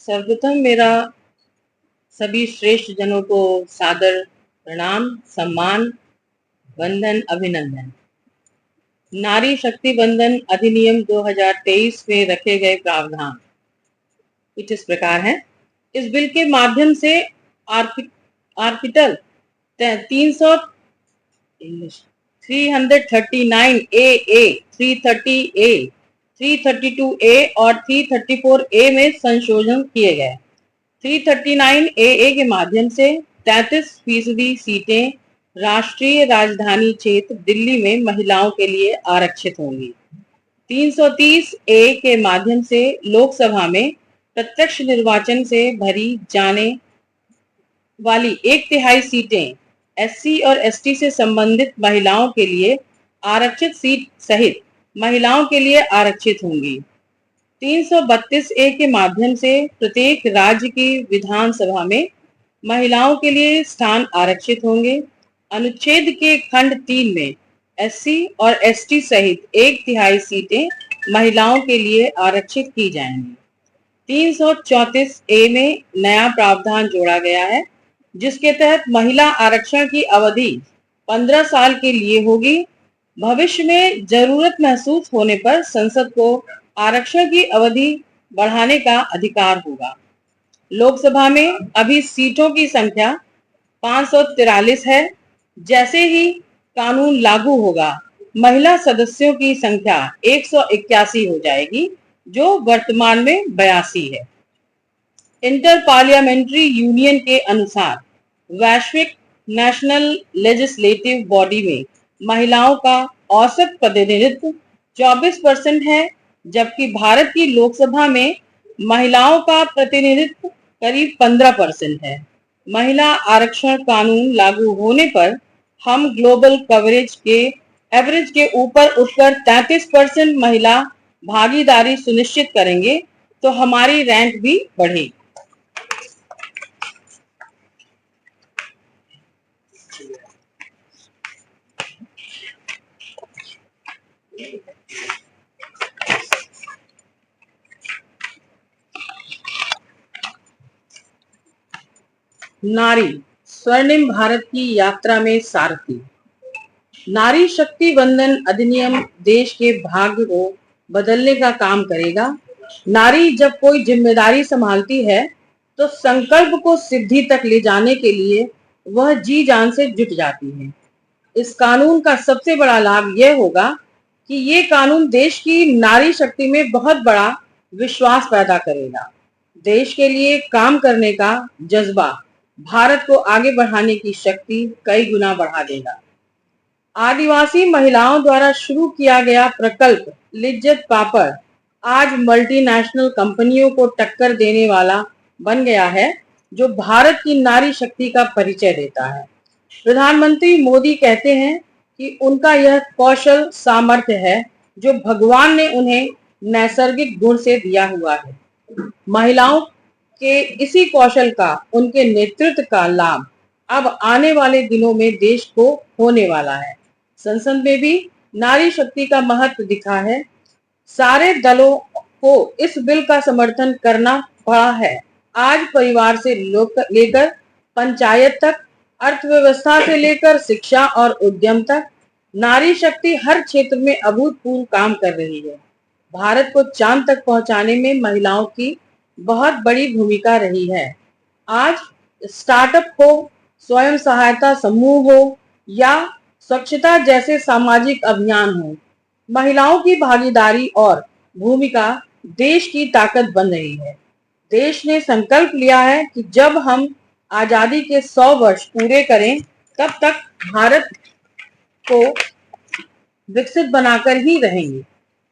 सर्वप्रथम मेरा सभी श्रेष्ठ जनों को सादर प्रणाम, सम्मान, वंदन, अभिनंदन। नारी शक्ति वंदन अधिनियम 2023 में रखे गए प्रावधान कुछ इस प्रकार है। इस बिल के माध्यम से आर्टिकल 300 339 ए, 330 ए, 332 ए और 334 ए में संशोधन किए गए। 339 ए के माध्यम से 33% सीटें राष्ट्रीय राजधानी क्षेत्र दिल्ली में महिलाओं के लिए आरक्षित होंगी। 330 ए के माध्यम से लोकसभा में प्रत्यक्ष निर्वाचन से भरी जाने वाली 1/3 सीटें एससी और एसटी से संबंधित महिलाओं के लिए आरक्षित सीट सहित महिलाओं के लिए आरक्षित होंगी। 332 ए के माध्यम से प्रत्येक राज्य की विधानसभा में महिलाओं के लिए स्थान आरक्षित होंगे। अनुच्छेद के खंड 3 में एससी और एसटी सहित 1/3 सीटें महिलाओं के लिए आरक्षित की जाएंगी। 334 ए में नया प्रावधान जोड़ा गया है, जिसके तहत महिला आरक्षण की अवधि 15 साल के लिए होगी। भविष्य में जरूरत महसूस होने पर संसद को आरक्षण की अवधि बढ़ाने का अधिकार होगा। लोकसभा में अभी सीटों की संख्या 543 है। जैसे ही कानून लागू होगा, महिला सदस्यों की संख्या 181 हो जाएगी, जो वर्तमान में 82 है। इंटर पार्लियामेंट्री यूनियन के अनुसार वैश्विक नेशनल लेजिस्लेटिव बॉडी में महिलाओं का औसत प्रतिनिधित्व 24% है, जबकि भारत की लोकसभा में महिलाओं का प्रतिनिधित्व करीब 15% है। महिला आरक्षण कानून लागू होने पर हम ग्लोबल कवरेज के एवरेज के ऊपर उठकर 33% महिला भागीदारी सुनिश्चित करेंगे तो हमारी रैंक भी बढ़ेगी। नारी स्वर्णिम भारत की यात्रा में सारथी। नारी शक्ति वंदन अधिनियम देश के भाग्य को बदलने का काम करेगा। नारी जब कोई जिम्मेदारी संभालती है तो संकल्प को सिद्धि तक ले जाने के लिए वह जी जान से जुट जाती है। इस कानून का सबसे बड़ा लाभ यह होगा कि ये कानून देश की नारी शक्ति में बहुत बड़ा विश्वास पैदा करेगा। देश के लिए काम करने का जज्बा भारत को आगे बढ़ाने की शक्ति कई गुना बढ़ा देगा। आदिवासी महिलाओं द्वारा शुरू किया गया प्रकल्प लिज्जत पापड़ आज मल्टीनेशनल कंपनियों को टक्कर देने वाला बन गया है, जो भारत की नारी शक्ति का परिचय देता है। प्रधानमंत्री मोदी कहते हैं कि उनका यह कौशल सामर्थ्य है जो भगवान ने उन्हें नैसर्गिक गुण से दिया हुआ है। महिलाओं के इसी कौशल का, उनके नेतृत्व का लाभ अब आने वाले दिनों में देश को होने वाला है। संसद में भी नारी शक्ति का महत्व दिखा है। सारे दलों को इस बिल का समर्थन करना पड़ा है। आज परिवार से लेकर पंचायत तक, अर्थव्यवस्था से लेकर शिक्षा और उद्यम तक, नारी शक्ति हर क्षेत्र में अभूतपूर्व काम कर रही है। भारत को चांद तक पहुंचाने में महिलाओं की बहुत बड़ी भूमिका रही है। आज स्टार्टअप हो, स्वयं सहायता समूह हो या स्वच्छता जैसे सामाजिक अभियान हो, महिलाओं की भागीदारी और भूमिका देश की ताकत बन रही है। देश ने संकल्प लिया है कि जब हम आजादी के 100 वर्ष पूरे करें, तब तक भारत को विकसित बनाकर ही रहेंगे।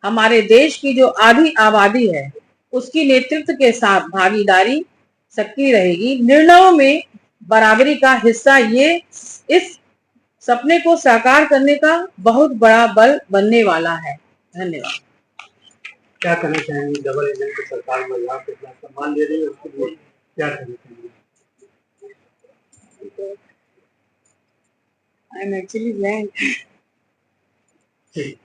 हमारे देश की जो आधी आबादी है, उसकी नेतृत्व के साथ भागीदारी सक्रिय रहेगी। निर्णयों में बराबरी का हिस्सा ये इस सपने को साकार करने का बहुत बड़ा बल बनने वाला है। धन्यवाद। क्या कहना चाहेंगे? डबल इंजन की सरकार महिलाओं को इतना सम्मान दे रही है, उसके लिए क्या कहना चाहेंगे? I am actually blank. ठीक,